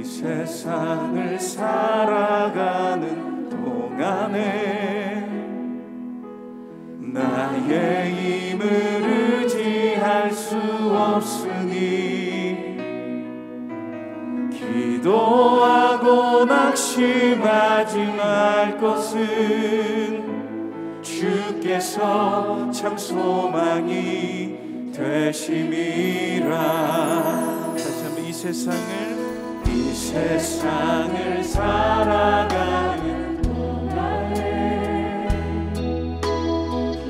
세상을 살아가는 동안에 나의 힘을 의지할 수 없으니 기도하고 낙심하지 말 것은 주께서 참 소망이 되심이라. 다시 한번 이 세상을 살아가는 동안에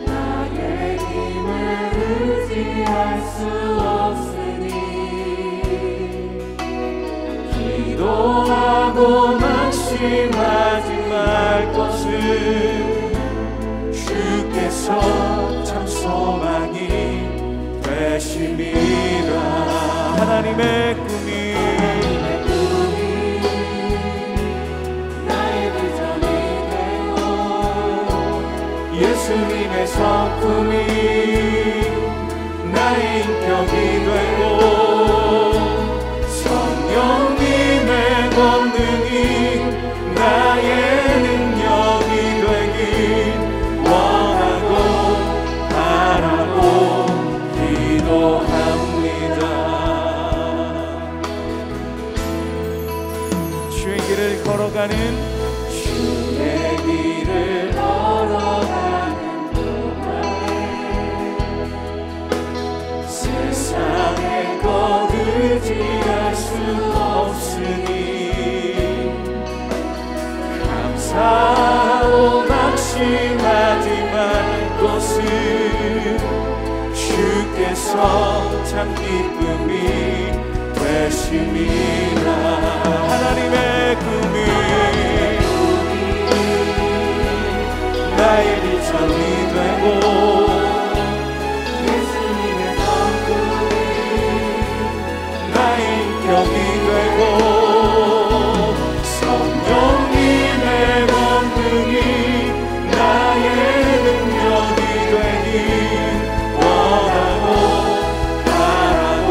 나의 힘을 의지할 수 없으니 기도하고 낙심하지 말 것은 주께서 참 소망이 되심이라. 하나님의 꿈이 예수님의 성품이 나의 인격이 되고 성령님의 권능이 나의 능력이 되길 원하고 바라고 기도합니다. 주의 길을 걸어가는 세상의 것 의지할 수 없으니 감사하고 낙심하지 말 것은 주께서 참 기쁨이 되심이라. 하나님의 꿈이 나의 비전이 되고 인격이 되고 성령님의 권능이 나의 능력이 되길 원하고 바라고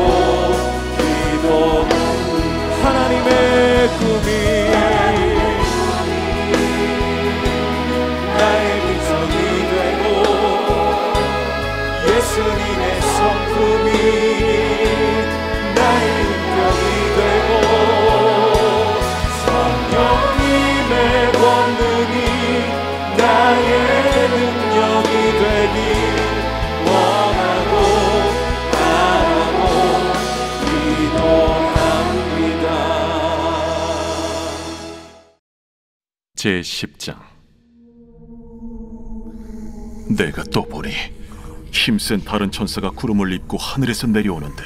기도합니다. 하나님의 꿈이 나의 비전이 되고 예수님의 성품이 나의 인격이 되고 성령님의 권능이 나의 능력이 되길 원하고 바라고 기도합니다. 제10장. 내가 또 보니 힘센 다른 천사가 구름을 입고 하늘에서 내려오는데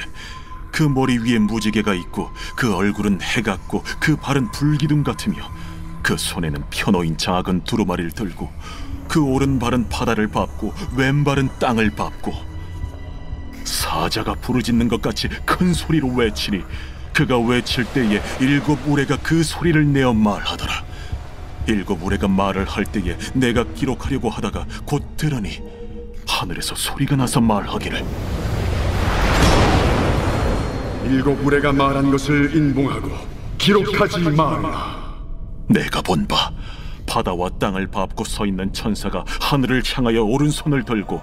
그 머리 위에 무지개가 있고 그 얼굴은 해 같고 그 발은 불기둥 같으며 그 손에는 펴놓인 작은 두루마리를 들고 그 오른발은 바다를 밟고 왼발은 땅을 밟고 사자가 부르짖는 것 같이 큰 소리로 외치니 그가 외칠 때에 7 우레가 그 소리를 내어 말하더라. 7 우레가 말을 할 때에 내가 기록하려고 하다가 곧 들으니 하늘에서 소리가 나서 말하기를 7 우레가 말한 것을 인봉하고 기록하지 말라. 내가 본 바 바다와 땅을 밟고 서 있는 천사가 하늘을 향하여 오른손을 들고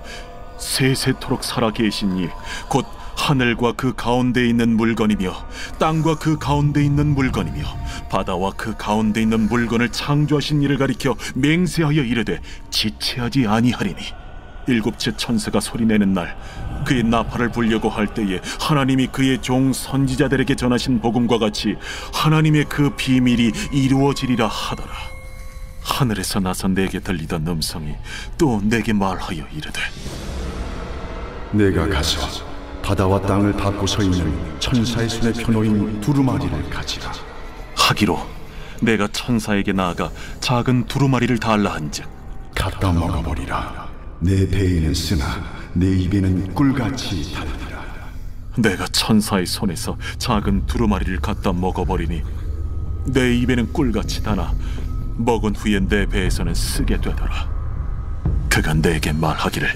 세세토록 살아계신 이 곧 하늘과 그 가운데 있는 물건이며 땅과 그 가운데 있는 물건이며 바다와 그 가운데 있는 물건을 창조하신 이를 가리켜 맹세하여 이르되 지체하지 아니하리니 7째 천사가 소리내는 날 그의 나팔을 불려고 할 때에 하나님이 그의 종 선지자들에게 전하신 복음과 같이 하나님의 그 비밀이 이루어지리라 하더라. 하늘에서 나서 내게 들리던 음성이 또 내게 말하여 이르되 내가 가서 바다와 땅을 밟고 서 있는 천사의 손에 펴놓인 두루마리를 가지라 하기로 내가 천사에게 나아가 작은 두루마리를 달라 한즉 갖다 먹어버리라. 내 배에는 쓰나 내 입에는 꿀같이 달리라. 내가 천사의 손에서 작은 두루마리를 갖다 먹어버리니 내 입에는 꿀같이 다나 먹은 후에 내 배에서는 쓰게 되더라. 그가 내게 말하기를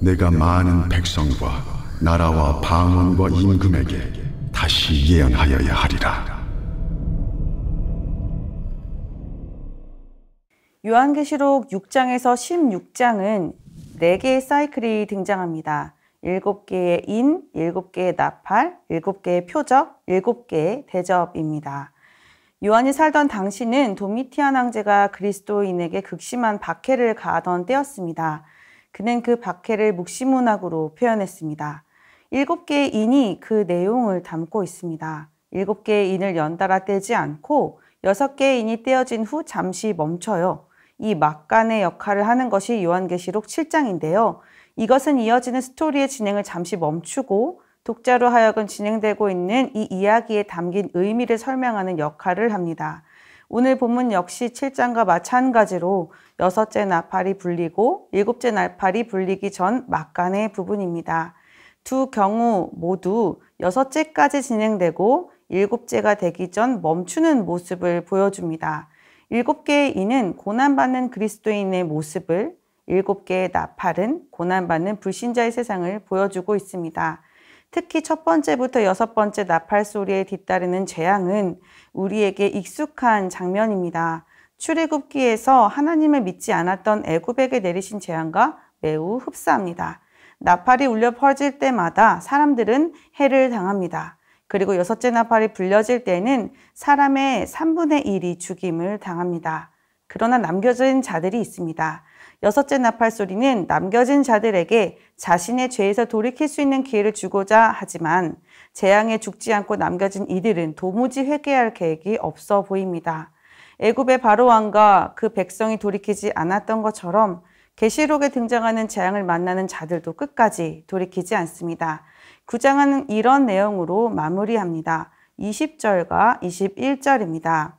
내가 많은 백성과 나라와 방언과 임금에게 다시 예언하여야 하리라. 요한계시록 6장에서 16장은 4개의 사이클이 등장합니다. 7개의 인, 7개의 나팔, 7개의 표적, 7개의 대접입니다. 요한이 살던 당시는 도미티안 황제가 그리스도인에게 극심한 박해를 가하던 때였습니다. 그는 그 박해를 묵시문학으로 표현했습니다. 7개의 인이 그 내용을 담고 있습니다. 7개의 인을 연달아 떼지 않고 6개의 인이 떼어진 후 잠시 멈춰요. 이 막간의 역할을 하는 것이 요한계시록 7장인데요. 이것은 이어지는 스토리의 진행을 잠시 멈추고 독자로 하여금 진행되고 있는 이 이야기에 담긴 의미를 설명하는 역할을 합니다. 오늘 본문 역시 7장과 마찬가지로 6째 나팔이 불리고 7째 나팔이 불리기 전 막간의 부분입니다. 두 경우 모두 6째까지 진행되고 7째가 되기 전 멈추는 모습을 보여줍니다. 7개의 인은 고난받는 그리스도인의 모습을, 7개의 나팔은 고난받는 불신자의 세상을 보여주고 있습니다. 특히 첫 번째부터 6번째 나팔 소리에 뒤따르는 재앙은 우리에게 익숙한 장면입니다. 출애굽기에서 하나님을 믿지 않았던 애굽에게 내리신 재앙과 매우 흡사합니다. 나팔이 울려 퍼질 때마다 사람들은 해를 당합니다. 그리고 6째 나팔이 불려질 때는 사람의 3분의 1이 죽임을 당합니다. 그러나 남겨진 자들이 있습니다. 6째 나팔 소리는 남겨진 자들에게 자신의 죄에서 돌이킬 수 있는 기회를 주고자 하지만 재앙에 죽지 않고 남겨진 이들은 도무지 회개할 계획이 없어 보입니다. 애굽의 바로 왕과 그 백성이 돌이키지 않았던 것처럼 계시록에 등장하는 재앙을 만나는 자들도 끝까지 돌이키지 않습니다. 9장은 이런 내용으로 마무리합니다. 20절과 21절입니다.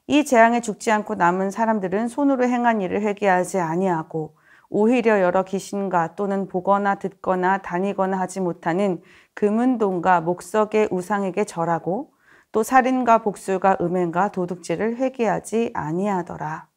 이 재앙에 죽지 않고 남은 사람들은 손으로 행한 일을 회개하지 아니하고 오히려 여러 귀신과 또는 보거나 듣거나 다니거나 하지 못하는 금은동과 목석의 우상에게 절하고 또 살인과 복술과 음행과 도둑질을 회개하지 아니하더라.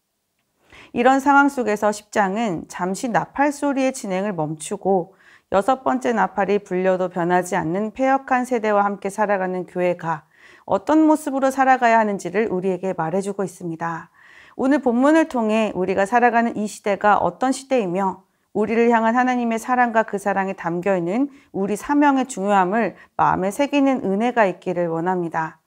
이런 상황 속에서 10장은 잠시 나팔 소리의 진행을 멈추고 6번째 나팔이 불려도 변하지 않는 패역한 세대와 함께 살아가는 교회가 어떤 모습으로 살아가야 하는지를 우리에게 말해주고 있습니다. 오늘 본문을 통해 우리가 살아가는 이 시대가 어떤 시대이며 우리를 향한 하나님의 사랑과 그 사랑에 담겨있는 우리 사명의 중요함을 마음에 새기는 은혜가 있기를 원합니다.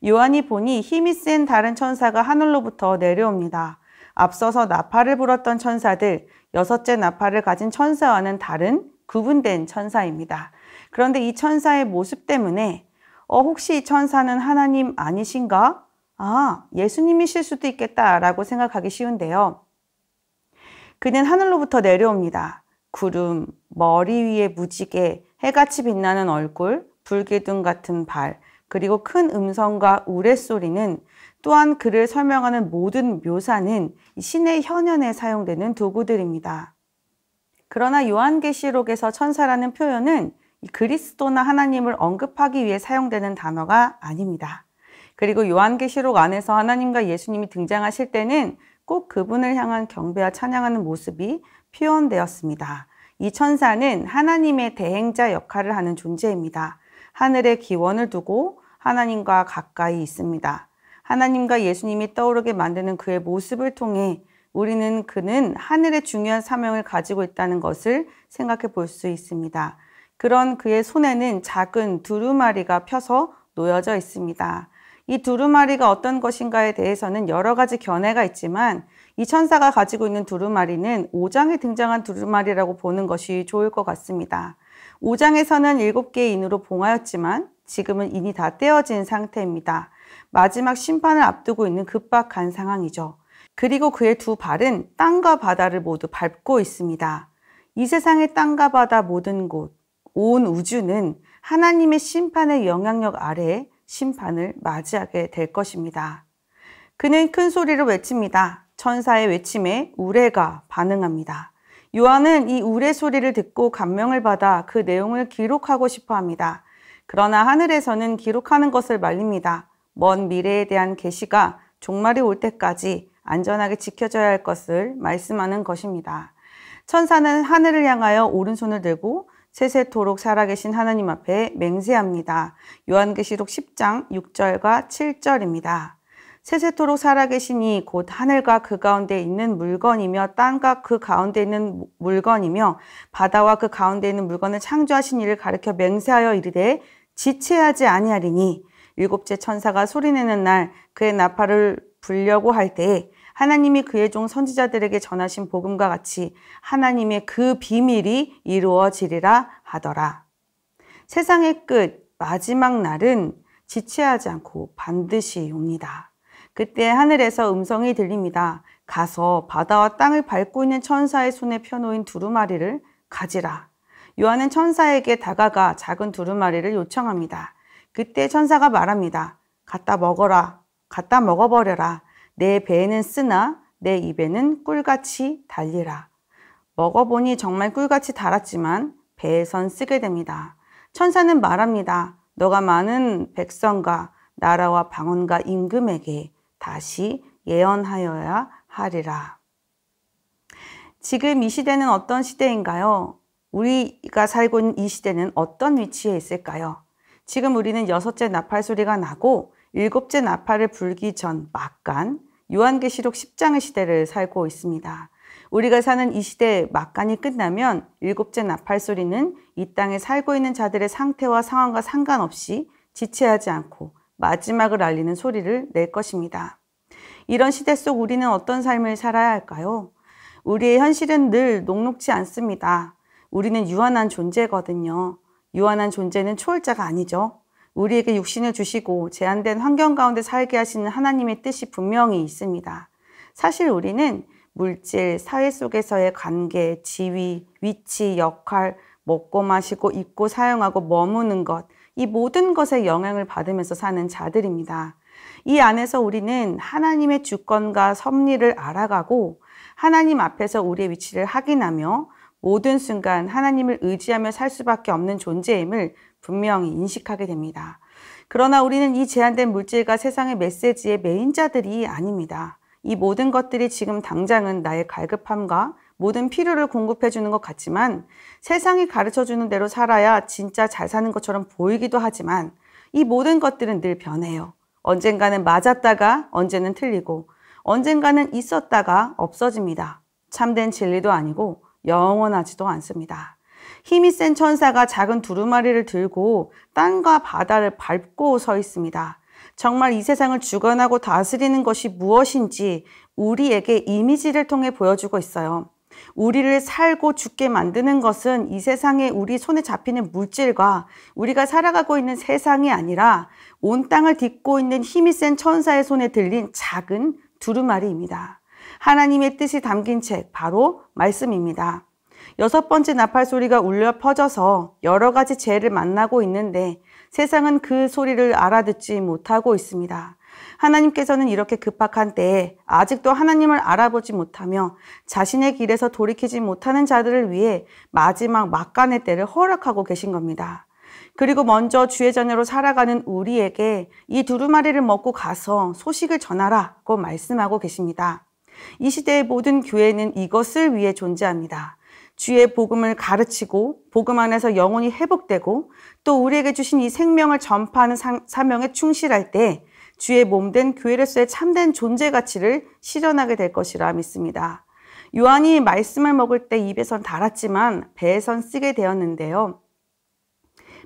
요한이 보니 힘이 센 다른 천사가 하늘로부터 내려옵니다. 앞서서 나팔을 불었던 천사들, 6째 나팔을 가진 천사와는 다른 구분된 천사입니다. 그런데 이 천사의 모습 때문에 혹시 이 천사는 하나님 아니신가? 예수님이실 수도 있겠다라고 생각하기 쉬운데요. 그는 하늘로부터 내려옵니다. 구름, 머리 위에 무지개, 해같이 빛나는 얼굴, 불기둥 같은 발, 그리고 큰 음성과 우레소리는 또한 그를 설명하는 모든 묘사는 신의 현현에 사용되는 도구들입니다. 그러나 요한계시록에서 천사라는 표현은 그리스도나 하나님을 언급하기 위해 사용되는 단어가 아닙니다. 그리고 요한계시록 안에서 하나님과 예수님이 등장하실 때는 꼭 그분을 향한 경배와 찬양하는 모습이 표현되었습니다. 이 천사는 하나님의 대행자 역할을 하는 존재입니다. 하늘에 기원을 두고 하나님과 가까이 있습니다. 하나님과 예수님이 떠오르게 만드는 그의 모습을 통해 우리는 그는 하늘의 중요한 사명을 가지고 있다는 것을 생각해 볼 수 있습니다. 그런 그의 손에는 작은 두루마리가 펴서 놓여져 있습니다. 이 두루마리가 어떤 것인가에 대해서는 여러 가지 견해가 있지만 이 천사가 가지고 있는 두루마리는 5장에 등장한 두루마리라고 보는 것이 좋을 것 같습니다. 5장에서는 7개의 인으로 봉하였지만 지금은 인이 다 떼어진 상태입니다. 마지막 심판을 앞두고 있는 급박한 상황이죠. 그리고 그의 두 발은 땅과 바다를 모두 밟고 있습니다. 이 세상의 땅과 바다 모든 곳, 온 우주는 하나님의 심판의 영향력 아래 심판을 맞이하게 될 것입니다. 그는 큰 소리로 외칩니다. 천사의 외침에 우레가 반응합니다. 요한은 이 우레 소리를 듣고 감명을 받아 그 내용을 기록하고 싶어 합니다. 그러나 하늘에서는 기록하는 것을 말립니다. 먼 미래에 대한 계시가 종말이 올 때까지 안전하게 지켜져야 할 것을 말씀하는 것입니다. 천사는 하늘을 향하여 오른손을 들고 세세토록 살아계신 하나님 앞에 맹세합니다. 요한계시록 10장 6절과 7절입니다. 세세토록 살아계시니 곧 하늘과 그 가운데 있는 물건이며 땅과 그 가운데 있는 물건이며 바다와 그 가운데 있는 물건을 창조하신 이를 가리켜 맹세하여 이르되 지체하지 아니하리니 일곱째 천사가 소리내는 날 그의 나팔을 불려고 할 때에 하나님이 그의 종 선지자들에게 전하신 복음과 같이 하나님의 그 비밀이 이루어지리라 하더라. 세상의 끝 마지막 날은 지체하지 않고 반드시 옵니다. 그때 하늘에서 음성이 들립니다. 가서 바다와 땅을 밟고 있는 천사의 손에 펴놓인 두루마리를 가지라. 요한은 천사에게 다가가 작은 두루마리를 요청합니다. 그때 천사가 말합니다. 갖다 먹어라. 갖다 먹어버려라. 내 배에는 쓰나 내 입에는 꿀같이 달리라. 먹어보니 정말 꿀같이 달았지만 배에선 쓰게 됩니다. 천사는 말합니다. 너가 많은 백성과 나라와 방언과 임금에게 다시 예언하여야 하리라. 지금 이 시대는 어떤 시대인가요? 우리가 살고 있는 이 시대는 어떤 위치에 있을까요? 지금 우리는 6째 나팔 소리가 나고 7째 나팔을 불기 전 막간 요한계시록 10장의 시대를 살고 있습니다. 우리가 사는 이 시대의 막간이 끝나면 7째 나팔 소리는 이 땅에 살고 있는 자들의 상태와 상황과 상관없이 지체하지 않고 마지막을 알리는 소리를 낼 것입니다. 이런 시대 속 우리는 어떤 삶을 살아야 할까요? 우리의 현실은 늘 녹록지 않습니다. 우리는 유한한 존재거든요. 유한한 존재는 초월자가 아니죠. 우리에게 육신을 주시고 제한된 환경 가운데 살게 하시는 하나님의 뜻이 분명히 있습니다. 사실 우리는 물질, 사회 속에서의 관계, 지위, 위치, 역할, 먹고 마시고 입고 사용하고 머무는 것, 이 모든 것에 영향을 받으면서 사는 자들입니다. 이 안에서 우리는 하나님의 주권과 섭리를 알아가고 하나님 앞에서 우리의 위치를 확인하며 모든 순간 하나님을 의지하며 살 수밖에 없는 존재임을 분명히 인식하게 됩니다. 그러나 우리는 이 제한된 물질과 세상의 메시지의 메인자들이 아닙니다. 이 모든 것들이 지금 당장은 나의 갈급함과 모든 필요를 공급해 주는 것 같지만 세상이 가르쳐주는 대로 살아야 진짜 잘 사는 것처럼 보이기도 하지만 이 모든 것들은 늘 변해요. 언젠가는 맞았다가 언제는 틀리고 언젠가는 있었다가 없어집니다. 참된 진리도 아니고 영원하지도 않습니다. 힘이 센 천사가 작은 두루마리를 들고 땅과 바다를 밟고 서 있습니다. 정말 이 세상을 주관하고 다스리는 것이 무엇인지 우리에게 이미지를 통해 보여주고 있어요. 우리를 살고 죽게 만드는 것은 이 세상에 우리 손에 잡히는 물질과 우리가 살아가고 있는 세상이 아니라 온 땅을 딛고 있는 힘이 센 천사의 손에 들린 작은 두루마리입니다. 하나님의 뜻이 담긴 책, 바로 말씀입니다. 6번째 나팔 소리가 울려 퍼져서 여러 가지 죄를 만나고 있는데 세상은 그 소리를 알아듣지 못하고 있습니다. 하나님께서는 이렇게 급박한 때에 아직도 하나님을 알아보지 못하며 자신의 길에서 돌이키지 못하는 자들을 위해 마지막 막간의 때를 허락하고 계신 겁니다. 그리고 먼저 주의 자녀로 살아가는 우리에게 이 두루마리를 먹고 가서 소식을 전하라고 말씀하고 계십니다. 이 시대의 모든 교회는 이것을 위해 존재합니다. 주의 복음을 가르치고 복음 안에서 영혼이 회복되고 또 우리에게 주신 이 생명을 전파하는 사명에 충실할 때 주의 몸된 교회로서의 참된 존재 가치를 실현하게 될 것이라 믿습니다. 요한이 말씀을 먹을 때 입에선 달았지만 배에선 쓰게 되었는데요.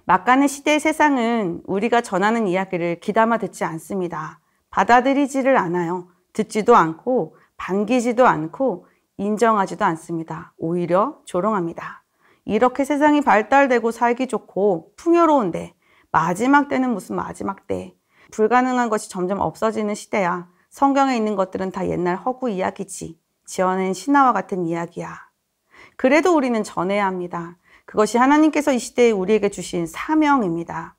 막간의 시대의 세상은 우리가 전하는 이야기를 귀담아 듣지 않습니다. 받아들이지를 않아요. 듣지도 않고 반기지도 않고 인정하지도 않습니다. 오히려 조롱합니다. 이렇게 세상이 발달되고 살기 좋고 풍요로운데 마지막 때는 무슨 마지막 때. 불가능한 것이 점점 없어지는 시대야. 성경에 있는 것들은 다 옛날 허구 이야기지. 지어낸 신화와 같은 이야기야. 그래도 우리는 전해야 합니다. 그것이 하나님께서 이 시대에 우리에게 주신 사명입니다.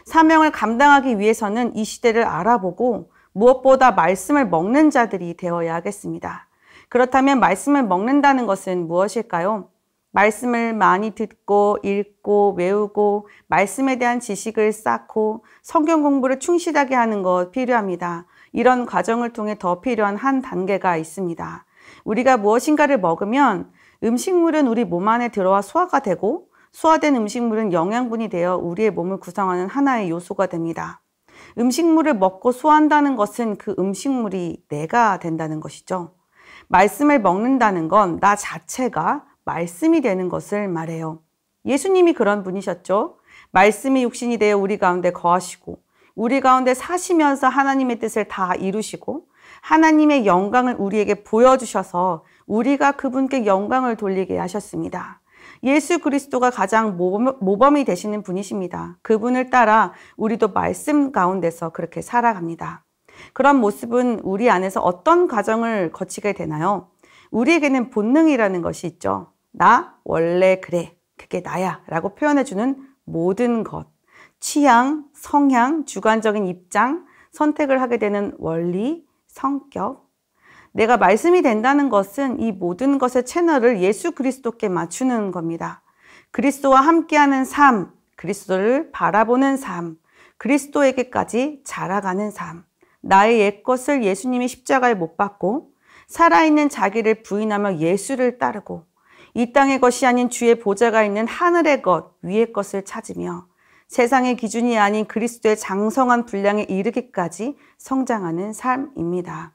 사명을 감당하기 위해서는 이 시대를 알아보고 무엇보다 말씀을 먹는 자들이 되어야 하겠습니다. 그렇다면 말씀을 먹는다는 것은 무엇일까요? 말씀을 많이 듣고 읽고 외우고 말씀에 대한 지식을 쌓고 성경 공부를 충실하게 하는 것 필요합니다. 이런 과정을 통해 더 필요한 한 단계가 있습니다. 우리가 무엇인가를 먹으면 음식물은 우리 몸 안에 들어와 소화가 되고 소화된 음식물은 영양분이 되어 우리의 몸을 구성하는 하나의 요소가 됩니다. 음식물을 먹고 소화한다는 것은 그 음식물이 내가 된다는 것이죠. 말씀을 먹는다는 건 나 자체가 말씀이 되는 것을 말해요. 예수님이 그런 분이셨죠. 말씀이 육신이 되어 우리 가운데 거하시고 우리 가운데 사시면서 하나님의 뜻을 다 이루시고 하나님의 영광을 우리에게 보여주셔서 우리가 그분께 영광을 돌리게 하셨습니다. 예수 그리스도가 가장 모범이 되시는 분이십니다. 그분을 따라 우리도 말씀 가운데서 그렇게 살아갑니다. 그런 모습은 우리 안에서 어떤 과정을 거치게 되나요? 우리에게는 본능이라는 것이 있죠. 나 원래 그래, 그게 나야 라고 표현해주는 모든 것, 취향, 성향, 주관적인 입장, 선택을 하게 되는 원리, 성격. 내가 말씀이 된다는 것은 이 모든 것의 채널을 예수 그리스도께 맞추는 겁니다. 그리스도와 함께하는 삶, 그리스도를 바라보는 삶, 그리스도에게까지 자라가는 삶. 나의 옛것을 예수님이 십자가에 못 박고 살아있는 자기를 부인하며 예수를 따르고 이 땅의 것이 아닌 주의 보좌가 있는 하늘의 것, 위의 것을 찾으며 세상의 기준이 아닌 그리스도의 장성한 분량에 이르기까지 성장하는 삶입니다.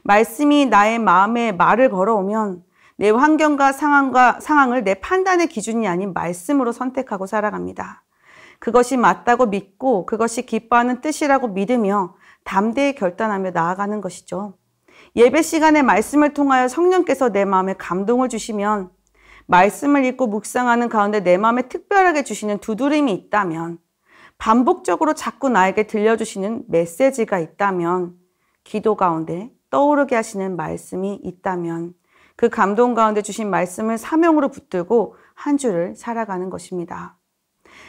말씀이 나의 마음에 말을 걸어오면 내 환경과 상황을 내 판단의 기준이 아닌 말씀으로 선택하고 살아갑니다. 그것이 맞다고 믿고 그것이 기뻐하는 뜻이라고 믿으며 담대히 결단하며 나아가는 것이죠. 예배 시간에 말씀을 통하여 성령께서 내 마음에 감동을 주시면 말씀을 읽고 묵상하는 가운데 내 마음에 특별하게 주시는 두드림이 있다면 반복적으로 자꾸 나에게 들려주시는 메시지가 있다면 기도 가운데 떠오르게 하시는 말씀이 있다면 그 감동 가운데 주신 말씀을 사명으로 붙들고 한 주를 살아가는 것입니다.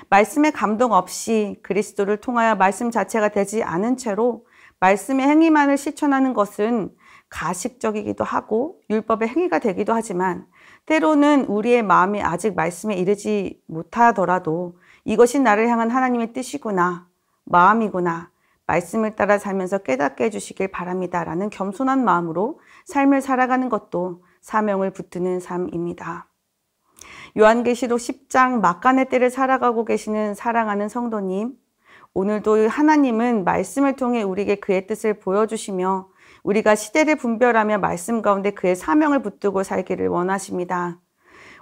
말씀의 감동 없이 그리스도를 통하여 말씀 자체가 되지 않은 채로 말씀의 행위만을 실천하는 것은 가식적이기도 하고 율법의 행위가 되기도 하지만 때로는 우리의 마음이 아직 말씀에 이르지 못하더라도 이것이 나를 향한 하나님의 뜻이구나, 마음이구나, 말씀을 따라 살면서 깨닫게 해주시길 바랍니다. 라는 겸손한 마음으로 삶을 살아가는 것도 사명을 붙드는 삶입니다. 요한계시록 10장 막간의 때를 살아가고 계시는 사랑하는 성도님, 오늘도 하나님은 말씀을 통해 우리에게 그의 뜻을 보여주시며 우리가 시대를 분별하며 말씀 가운데 그의 사명을 붙들고 살기를 원하십니다.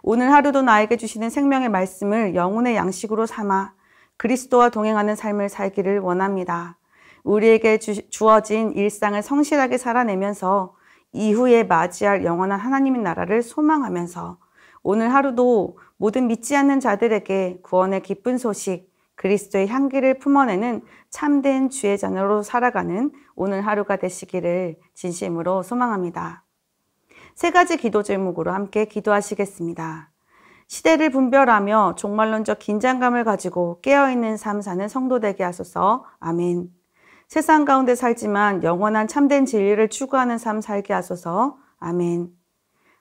오늘 하루도 나에게 주시는 생명의 말씀을 영혼의 양식으로 삼아 그리스도와 동행하는 삶을 살기를 원합니다. 우리에게 주어진 일상을 성실하게 살아내면서 이후에 맞이할 영원한 하나님의 나라를 소망하면서 오늘 하루도 모든 믿지 않는 자들에게 구원의 기쁜 소식, 그리스도의 향기를 품어내는 참된 주의 자녀로 살아가는 오늘 하루가 되시기를 진심으로 소망합니다. 세 가지 기도 제목으로 함께 기도하시겠습니다. 시대를 분별하며 종말론적 긴장감을 가지고 깨어있는 삶 사는 성도 되게 하소서. 아멘. 세상 가운데 살지만 영원한 참된 진리를 추구하는 삶 살게 하소서. 아멘.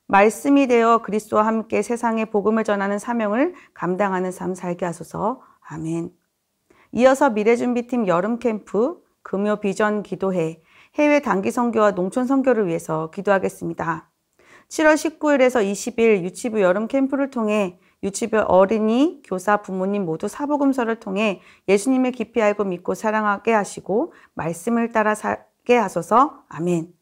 말씀이 되어 그리스도와 함께 세상에 복음을 전하는 사명을 감당하는 삶 살게 하소서. 아멘. 이어서 미래준비팀 여름 캠프, 금요 비전 기도회, 해외 단기 선교와 농촌 선교를 위해서 기도하겠습니다. 7월 19일에서 20일 유치부 여름 캠프를 통해 유치부 어린이, 교사, 부모님 모두 사복음서를 통해 예수님을 깊이 알고 믿고 사랑하게 하시고 말씀을 따라 살게 하소서. 아멘.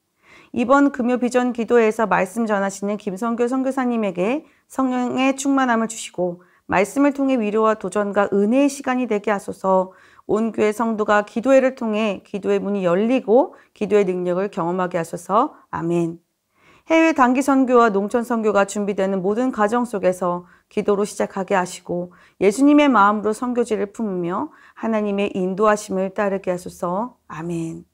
이번 금요 비전 기도회에서 말씀 전하시는 김성교 선교사님에게 성령의 충만함을 주시고 말씀을 통해 위로와 도전과 은혜의 시간이 되게 하소서. 온 교회 성도가 기도회를 통해 기도의 문이 열리고 기도의 능력을 경험하게 하소서. 아멘. 해외 단기 선교와 농촌 선교가 준비되는 모든 과정 속에서 기도로 시작하게 하시고 예수님의 마음으로 선교지를 품으며 하나님의 인도하심을 따르게 하소서. 아멘.